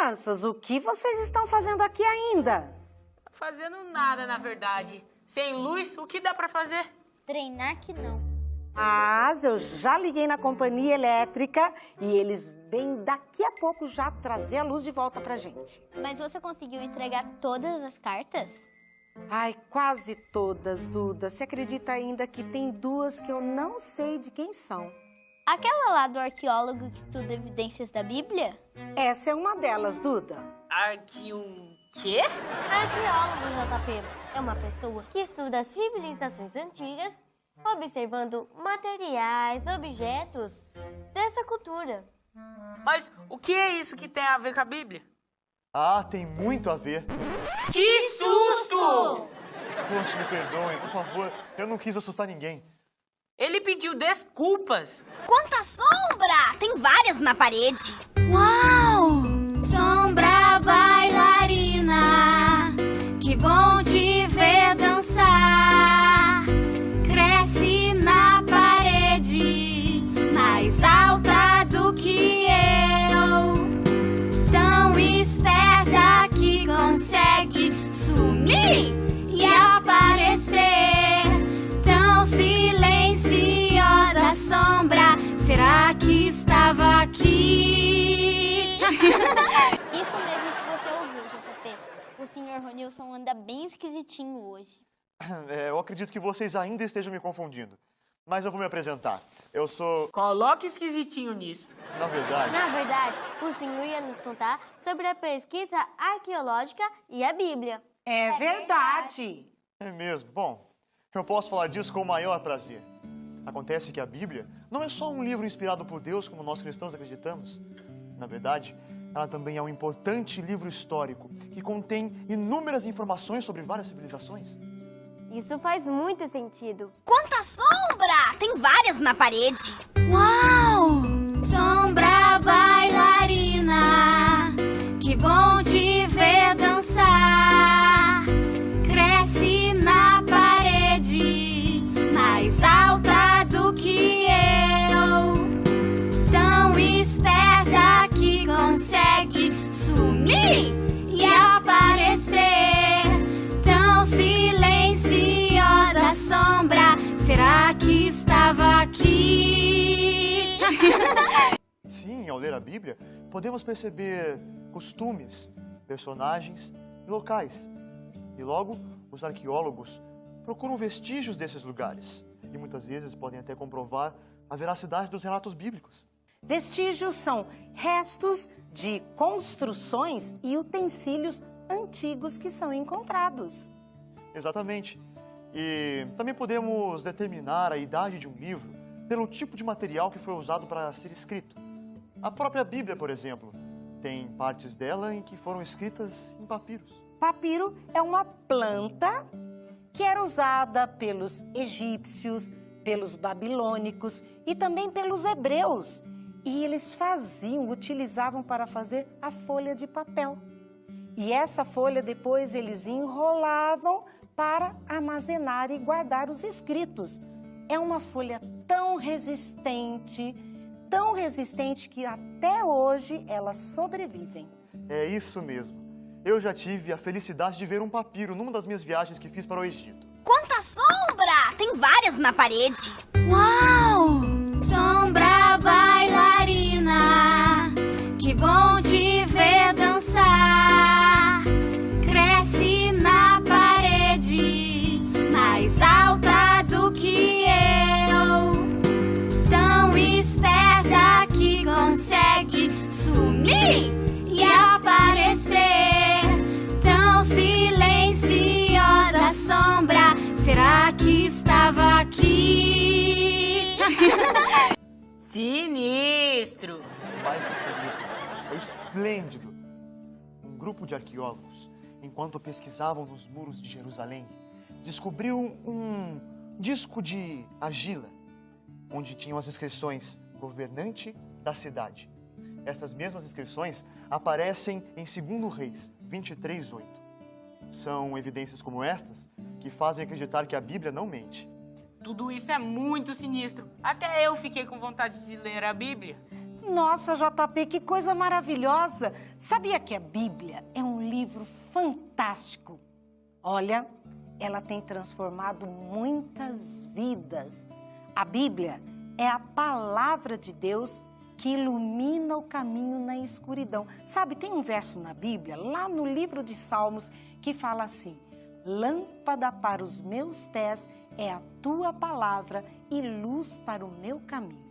crianças, o que vocês estão fazendo aqui ainda? Fazendo nada, na verdade. Sem luz, o que dá pra fazer? Treinar que não. Mas eu já liguei na companhia elétrica e eles vêm daqui a pouco já trazer a luz de volta pra gente. Mas você conseguiu entregar todas as cartas? Ai, quase todas, Duda. Você acredita ainda que tem duas que eu não sei de quem são? Aquela lá do arqueólogo que estuda evidências da Bíblia? Essa é uma delas, Duda. Quê? Arqueólogo, JP, é uma pessoa que estuda civilizações antigas, observando materiais, objetos dessa cultura. Mas o que é isso que tem a ver com a Bíblia? Ah, tem muito a ver. Que susto! Poxa, me perdoem, por favor. Eu não quis assustar ninguém. Ele pediu desculpas. Quanta sombra! Tem várias na parede. Uau! Sombra bailarina, que bom te ver dançar. Cresce na parede, mais alta do que eu. Tão esperta que consegue sumir e aparecer. Tão silenciosa sombra, será que estava aqui? Isso mesmo que você ouviu, JP. O Sr. Ronilson anda bem esquisitinho hoje. Eu acredito que vocês ainda estejam me confundindo. Mas eu vou me apresentar. Eu sou... Coloque esquisitinho nisso. Na verdade... Na verdade, o senhor ia nos contar sobre a pesquisa arqueológica e a Bíblia. É verdade. É mesmo. Bom, eu posso falar disso com o maior prazer. Acontece que a Bíblia não é só um livro inspirado por Deus, como nós cristãos acreditamos. Na verdade, ela também é um importante livro histórico que contém inúmeras informações sobre várias civilizações. Isso faz muito sentido. Quanta sombra! Tem várias na parede. Uau! Sombra bailarina, que bom te ver dançar. Cresce na parede, mais alta do que eu. Tão esperta que consegue sumir e aparecer. Tão silenciosa sombra, será que estava aqui? Sim, ao ler a Bíblia, podemos perceber costumes, personagens e locais. E logo, os arqueólogos procuram vestígios desses lugares. E muitas vezes podem até comprovar a veracidade dos relatos bíblicos. Vestígios são restos de construções e utensílios antigos que são encontrados. Exatamente. E também podemos determinar a idade de um livro pelo tipo de material que foi usado para ser escrito. A própria Bíblia, por exemplo, tem partes dela em que foram escritas em papiros. Papiro é uma planta que era usada pelos egípcios, pelos babilônicos e também pelos hebreus. E eles utilizavam para fazer a folha de papel. E essa folha depois eles enrolavam para armazenar e guardar os escritos. É uma folha tão resistente que até hoje elas sobrevivem. É isso mesmo. Eu já tive a felicidade de ver um papiro numa das minhas viagens que fiz para o Egito. Quanta sombra! Tem várias na parede. Uau! Sombra bailarina, que bom te ver dançar. Cresce na parede, mais alta do que eu. Tão esperta que consegue sumir e aparecer. Tão silenciosa sombra, será que estava aqui? Sinistro! Mais que sinistro, é esplêndido. Um grupo de arqueólogos, enquanto pesquisavam nos muros de Jerusalém, descobriu um disco de argila, onde tinham as inscrições governante da cidade. Essas mesmas inscrições aparecem em 2 Reis 23:8. São evidências como estas que fazem acreditar que a Bíblia não mente. Tudo isso é muito sinistro. Até eu fiquei com vontade de ler a Bíblia. Nossa, JP, que coisa maravilhosa! Sabia que a Bíblia é um livro fantástico? Olha, ela tem transformado muitas vidas. A Bíblia é a palavra de Deus que ilumina o caminho na escuridão. Sabe, tem um verso na Bíblia, lá no livro de Salmos, que fala assim: lâmpada para os meus pés é a tua palavra e luz para o meu caminho.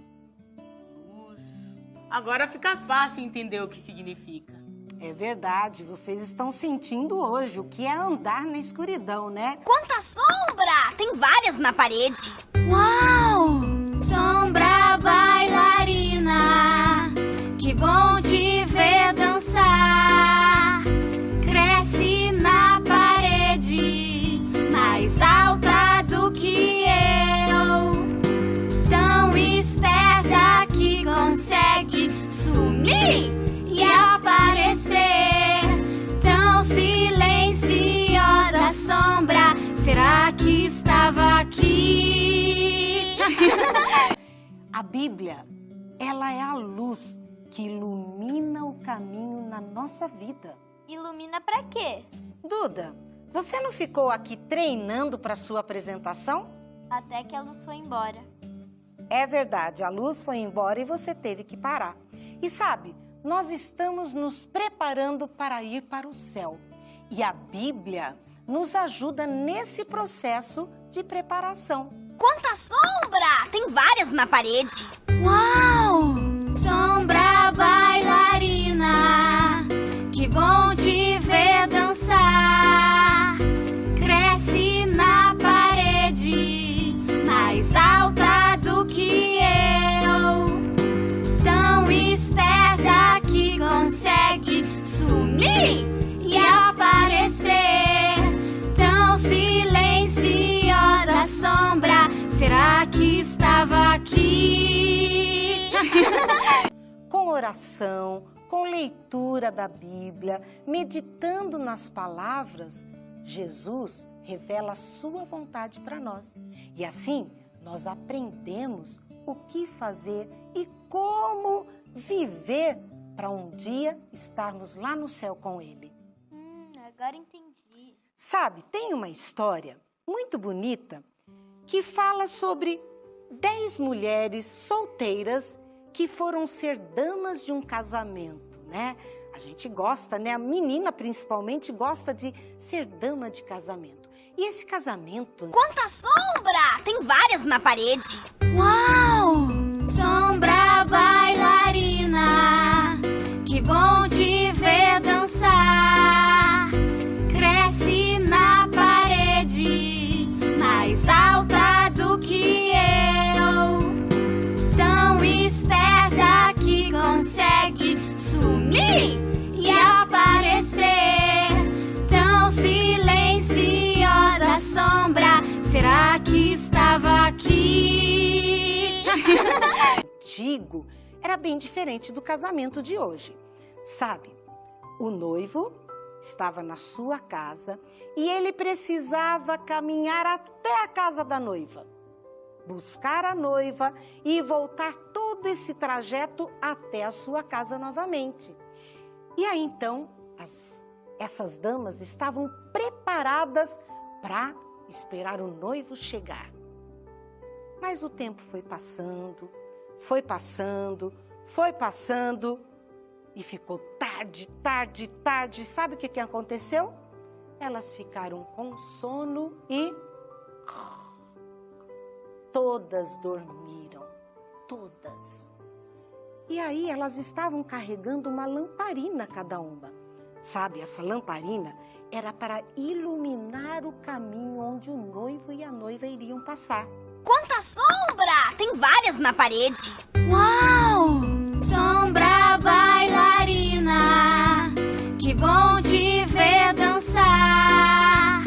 Agora fica fácil entender o que significa. É verdade, vocês estão sentindo hoje o que é andar na escuridão, né? Quanta sombra! Tem várias na parede. Uau! Sombra bailarina, que bom te ver dançar. Cresce na parede, mais alta do que eu. Tão esperta que consegue sumir e aparecer. Tão silenciosa sombra, será que estava aqui? A Bíblia, ela é a luz que ilumina o caminho na nossa vida. Ilumina pra quê? Duda, você não ficou aqui treinando para sua apresentação? Até que a luz foi embora. É verdade, a luz foi embora e você teve que parar. E sabe, nós estamos nos preparando para ir para o céu. E a Bíblia nos ajuda nesse processo de preparação. Quanta sombra! Tem várias na parede. Uau! Sombra bailarina, que bom te ver dançar. Cresce na parede, mais alta do que eu. Tão esperta que consegue sumir e aparecer. Tão silenciosa sombra, será que estava aqui? Com oração, com leitura da Bíblia, meditando nas palavras, Jesus revela a sua vontade para nós. E assim, nós aprendemos o que fazer e como viver para um dia estarmos lá no céu com Ele. Agora entendi. Sabe, tem uma história muito bonita que fala sobre 10 mulheres solteiras que foram ser damas de um casamento, né? A gente gosta, né? A menina principalmente gosta de ser dama de casamento. E esse casamento... Quanta sombra! Tem várias na parede. Uau! Sombra bailarina, que bom te ver dançar. Cresce na parede, mais alta do que eu. Tão esperta que consegue sumir e aparecer. Tão silenciosa sombra, será que estava aqui? Antigo era bem diferente do casamento de hoje. Sabe, o noivo estava na sua casa e ele precisava caminhar até a casa da noiva, buscar a noiva e voltar todo esse trajeto até a sua casa novamente. E aí então, essas damas estavam preparadas para esperar o noivo chegar. Mas o tempo foi passando, foi passando, foi passando e ficou tarde, tarde, tarde. Sabe o que aconteceu? Elas ficaram com sono e todas dormiram, todas. E aí elas estavam carregando uma lamparina cada uma. Sabe, essa lamparina era para iluminar o caminho onde o noivo e a noiva iriam passar. Quanta sombra! Tem várias na parede. Uau! Sombra bailarina, que bom te ver dançar.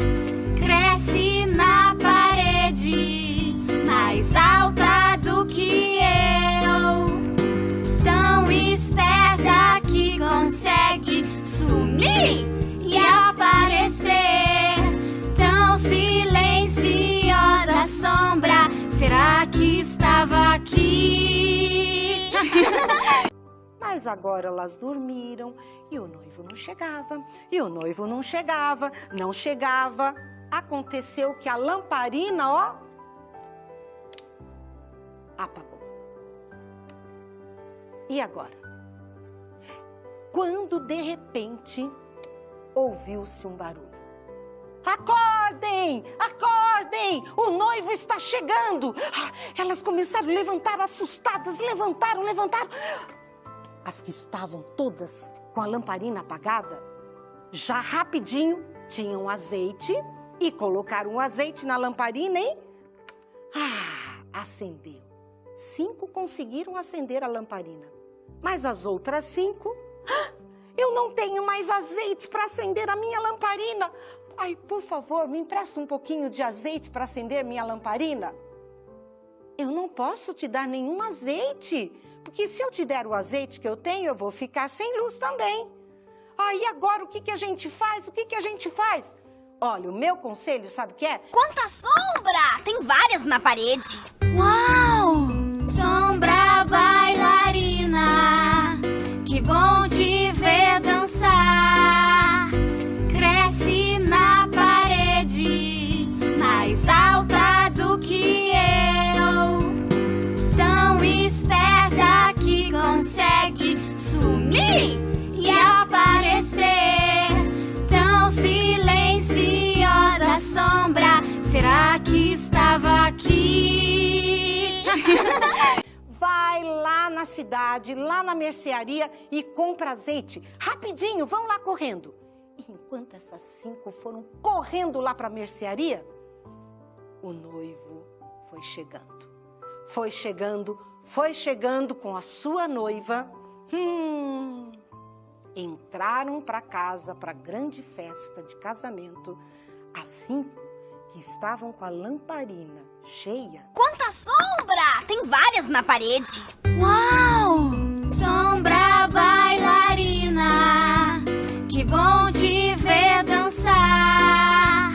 Cresce na parede, mais alta do que eu. Tão esperta que consegue sumir e aparecer. Tão silenciosa sombra, será que estava aqui? Mas agora elas dormiram e o noivo não chegava, e o noivo não chegava, não chegava. Aconteceu que a lamparina, ó, apagou. E agora? Quando de repente ouviu-se um barulho. Acordem! Acordem! O noivo está chegando! Elas começaram a levantar assustadas, levantaram. As que estavam todas com a lamparina apagada, já rapidinho tinham azeite e colocaram o azeite na lamparina e acendeu. 5 conseguiram acender a lamparina, mas as outras 5, eu não tenho mais azeite para acender a minha lamparina. Ai, por favor, me empresta um pouquinho de azeite para acender minha lamparina. Eu não posso te dar nenhum azeite, porque se eu te der o azeite que eu tenho, eu vou ficar sem luz também. E agora o que a gente faz? O que a gente faz? Olha, o meu conselho, sabe o que é? Quanta sombra! Tem várias na parede. Uau! Sombra bailarina, que bom te ver dançar. Cresce na parede, mais alta do que eu. Tão esperta que consegue sumir e aparecer. Tão silenciosa sombra, será que estava aqui? Vai lá na cidade, lá na mercearia e compra azeite. Rapidinho, vão lá correndo. E enquanto essas 5 foram correndo lá para a mercearia, o noivo foi chegando. Foi chegando com a sua noiva. Entraram para casa, para a grande festa de casamento, as 5 que estavam com a lamparina cheia. Quanta sombra! Tem várias na parede. Uau! Sombra bailarina, que bom te ver dançar.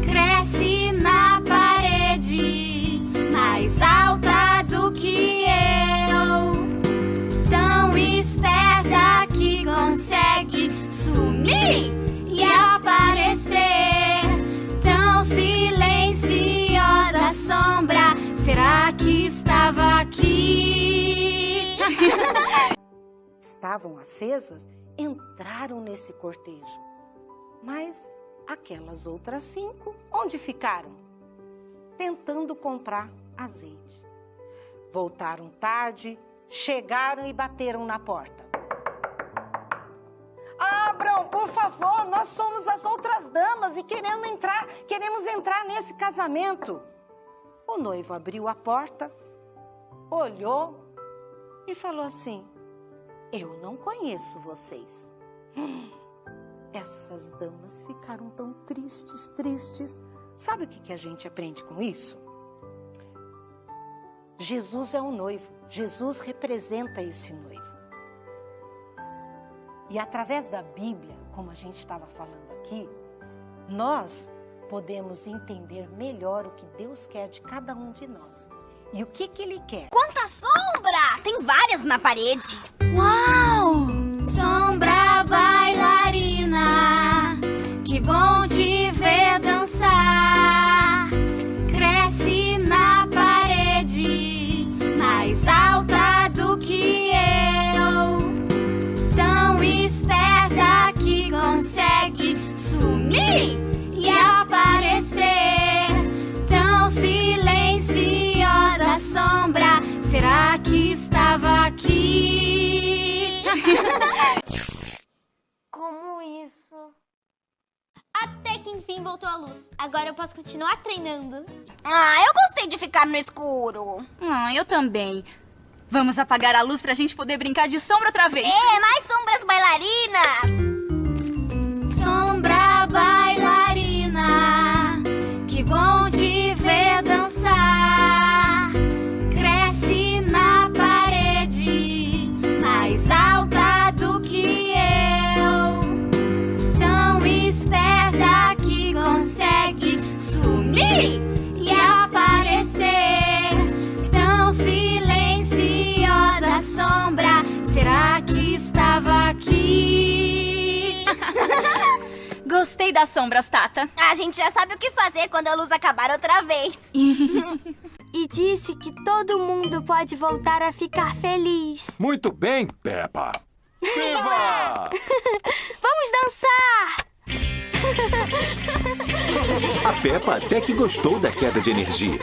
Cresce na parede, mais alta do que eu. Tão esperta que consegue sumir e aparecer. Tão silenciosa sombra, será que estava aqui? Estavam acesas, entraram nesse cortejo. Mas aquelas outras 5, onde ficaram? Tentando comprar azeite. Voltaram tarde, chegaram e bateram na porta. Abram, por favor, nós somos as outras damas e queremos entrar nesse casamento. O noivo abriu a porta, olhou e falou assim: eu não conheço vocês. Essas damas ficaram tão tristes. Sabe o que a gente aprende com isso? Jesus é o noivo, Jesus representa esse noivo. E através da Bíblia, como a gente estava falando aqui, nós podemos entender melhor o que Deus quer de cada um de nós. E o que Ele quer? Quanta sombra! Tem várias na parede. Uau! Sombra bailarina, que bom te ver dançar. Cresce na parede, mais alta do que eu. Tão esperta que consegue sumir e aparecer. Tão silenciosa sombra, será que estava aqui? Como isso? Até que enfim voltou a luz. Agora eu posso continuar treinando. Eu gostei de ficar no escuro. Eu também. Vamos apagar a luz pra gente poder brincar de sombra outra vez. Mais sombras bailarinas. Sombra bailarina, que bom te ver dançar. Cresce na parede, mais alta do que eu. Tão esperta que consegue sumir e aparecer. Tão silenciosa sombra, será que Gostei das sombras, Tata. A gente já sabe o que fazer quando a luz acabar outra vez. E disse que todo mundo pode voltar a ficar feliz. Muito bem, Peppa. Viva! Vamos dançar! A Peppa até que gostou da queda de energia.